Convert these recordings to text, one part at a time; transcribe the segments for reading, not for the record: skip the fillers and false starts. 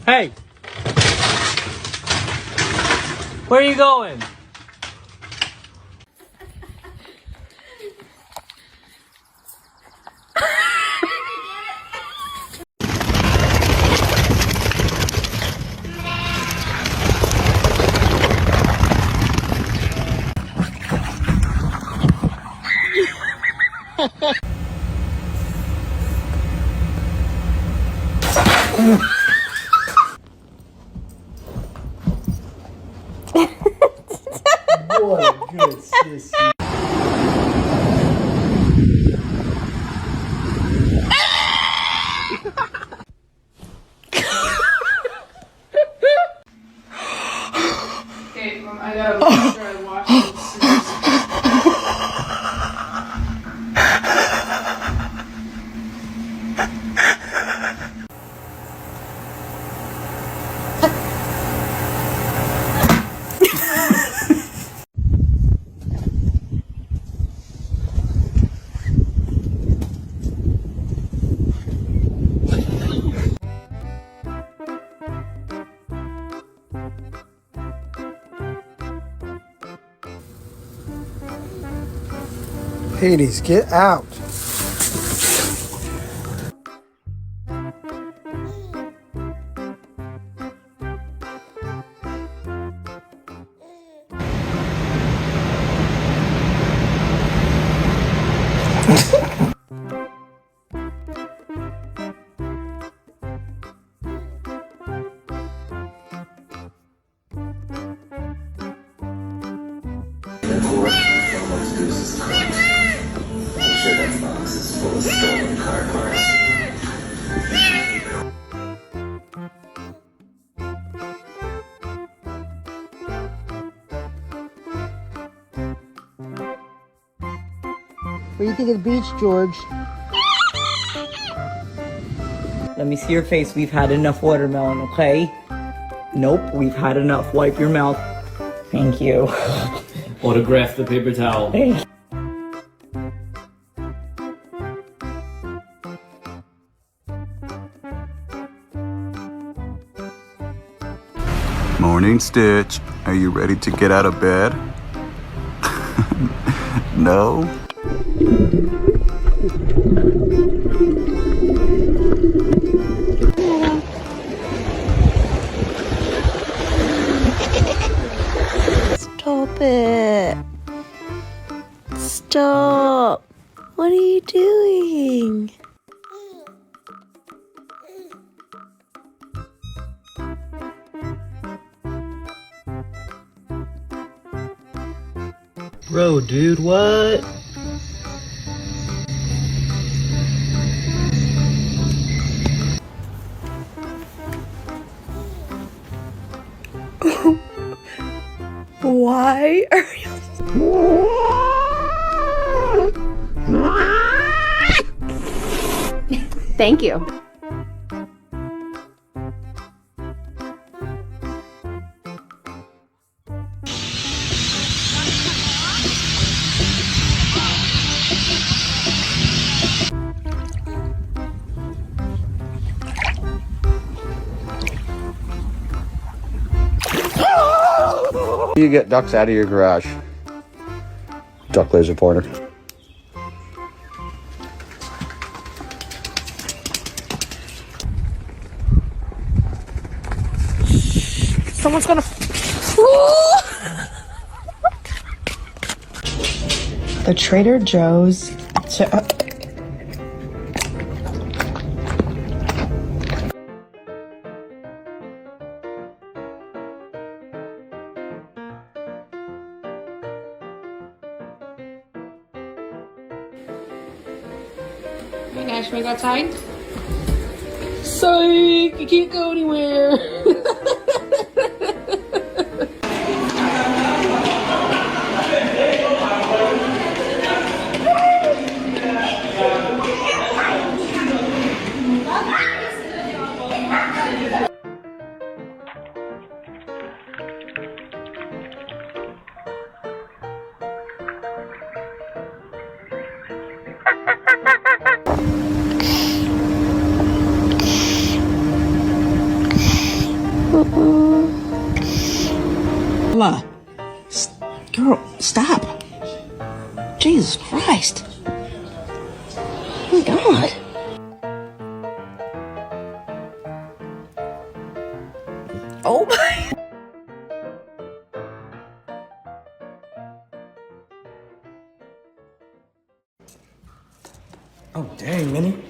Hey! Where are you going? What a good sissy. Okay, I gotta make sure I wash this. Hades, get out. What do you think of the beach, George? Let me see your face. We've had enough watermelon, okay? Nope, we've had enough. Wipe your mouth. Thank you. Autograph the paper towel. Thank you. Morning, Stitch. Are you ready to get out of bed? No? Stop it. Stop. What are you doing? Bro, dude, what? Why are you... Thank you. You get ducks out of your garage. Duck laser pointer. Someone's gonna... The Trader Joe's... Hey Nash, wanna go outside? Psych! You can't go anywhere. Bella. Girl, stop. Jesus Christ. Oh my God. Oh my. Oh, dang, Minnie.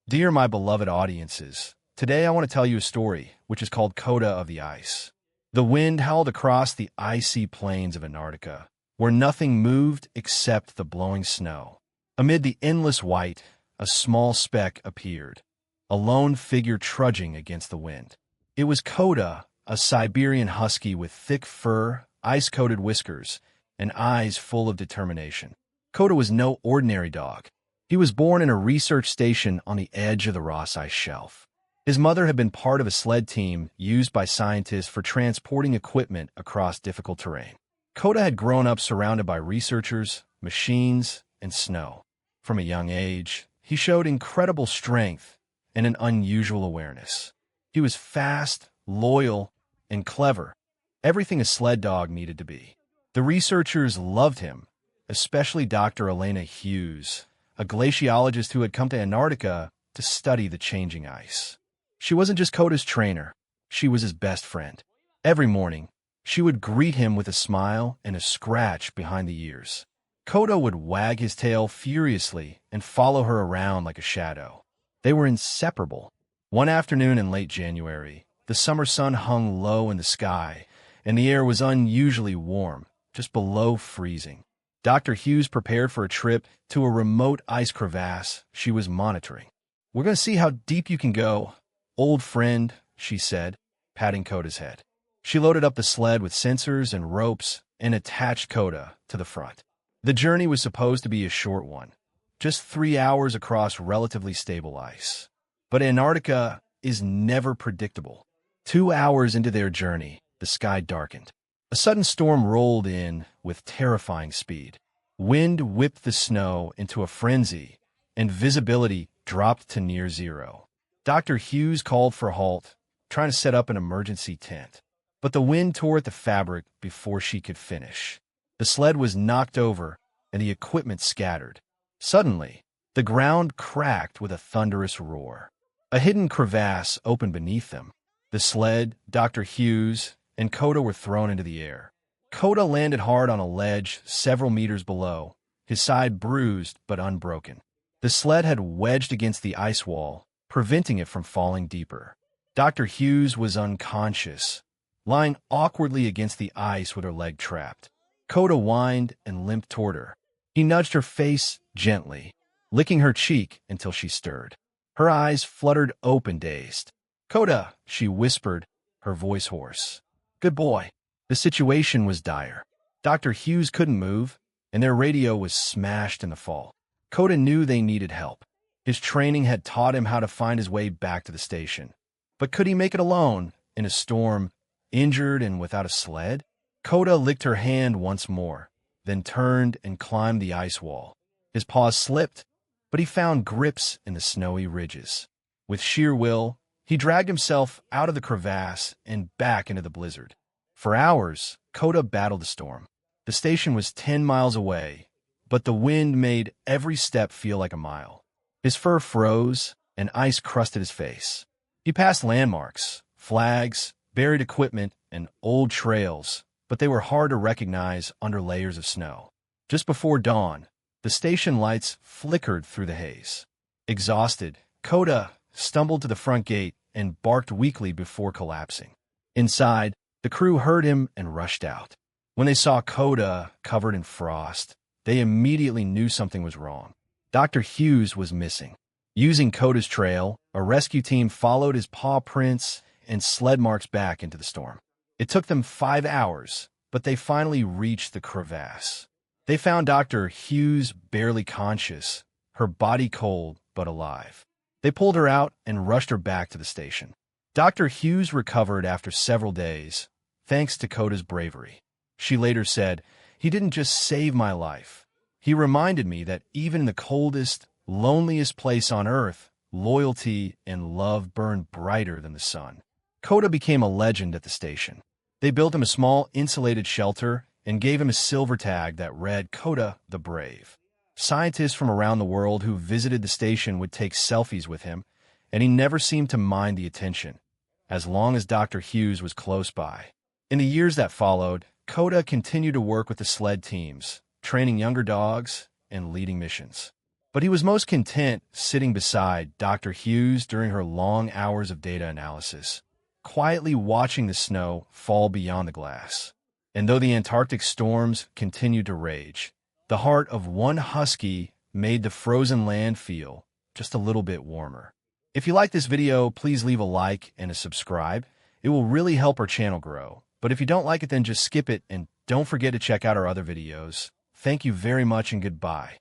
Dear my beloved audiences, today I want to tell you a story, which is called Coda of the Ice. The wind howled across the icy plains of Antarctica, where nothing moved except the blowing snow. Amid the endless white, a small speck appeared, a lone figure trudging against the wind. It was Coda, a Siberian husky with thick fur, ice-coated whiskers, and eyes full of determination. Coda was no ordinary dog. He was born in a research station on the edge of the Ross Ice Shelf. His mother had been part of a sled team used by scientists for transporting equipment across difficult terrain. Coda had grown up surrounded by researchers, machines, and snow. From a young age, he showed incredible strength and an unusual awareness. He was fast, loyal, and clever, everything a sled dog needed to be. The researchers loved him, especially Dr. Elena Hughes, a glaciologist who had come to Antarctica to study the changing ice. She wasn't just Coda's trainer, she was his best friend. Every morning, she would greet him with a smile and a scratch behind the ears. Coda would wag his tail furiously and follow her around like a shadow. They were inseparable. One afternoon in late January, the summer sun hung low in the sky, and the air was unusually warm, just below freezing. Dr. Hughes prepared for a trip to a remote ice crevasse she was monitoring. "We're going to see how deep you can go, old friend," she said, patting Coda's head. She loaded up the sled with sensors and ropes and attached Coda to the front. The journey was supposed to be a short one, just 3 hours across relatively stable ice. But Antarctica is never predictable. 2 hours into their journey, the sky darkened. A sudden storm rolled in with terrifying speed. Wind whipped the snow into a frenzy, and visibility dropped to near zero. Dr. Hughes called for a halt, trying to set up an emergency tent. But the wind tore at the fabric before she could finish. The sled was knocked over, and the equipment scattered. Suddenly, the ground cracked with a thunderous roar. A hidden crevasse opened beneath them. The sled, Dr. Hughes, and Coda were thrown into the air. Coda landed hard on a ledge several meters below, his side bruised but unbroken. The sled had wedged against the ice wall, preventing it from falling deeper. Dr. Hughes was unconscious, lying awkwardly against the ice with her leg trapped. Coda whined and limped toward her. He nudged her face gently, licking her cheek until she stirred. Her eyes fluttered open, dazed. "Coda," she whispered, her voice hoarse. "Good boy." The situation was dire. Dr. Hughes couldn't move, and their radio was smashed in the fall. Coda knew they needed help. His training had taught him how to find his way back to the station. But could he make it alone, in a storm, injured and without a sled? Coda licked her hand once more, then turned and climbed the ice wall. His paws slipped, but he found grips in the snowy ridges. With sheer will, he dragged himself out of the crevasse and back into the blizzard. For hours, Coda battled the storm. The station was 10 miles away, but the wind made every step feel like a mile. His fur froze, and ice crusted his face. He passed landmarks, flags, buried equipment, and old trails, but they were hard to recognize under layers of snow. Just before dawn, the station lights flickered through the haze. Exhausted, Coda stumbled to the front gate and barked weakly before collapsing. Inside, the crew heard him and rushed out. When they saw Coda covered in frost, they immediately knew something was wrong. Dr. Hughes was missing. Using Coda's trail, a rescue team followed his paw prints and sled marks back into the storm. It took them 5 hours, but they finally reached the crevasse. They found Dr. Hughes barely conscious, her body cold but alive. They pulled her out and rushed her back to the station. Dr. Hughes recovered after several days, thanks to Coda's bravery. She later said, "He didn't just save my life. He reminded me that even in the coldest, loneliest place on earth, loyalty and love burn brighter than the sun." Coda became a legend at the station. They built him a small, insulated shelter and gave him a silver tag that read Coda the Brave. Scientists from around the world who visited the station would take selfies with him, and he never seemed to mind the attention, as long as Dr. Hughes was close by. In the years that followed, Coda continued to work with the sled teams, training younger dogs and leading missions. But he was most content sitting beside Dr. Hughes during her long hours of data analysis, quietly watching the snow fall beyond the glass. And though the Antarctic storms continued to rage, the heart of one husky made the frozen land feel just a little bit warmer. If you like this video, please leave a like and a subscribe. It will really help our channel grow. But if you don't like it, then just skip it and don't forget to check out our other videos. Thank you very much and goodbye.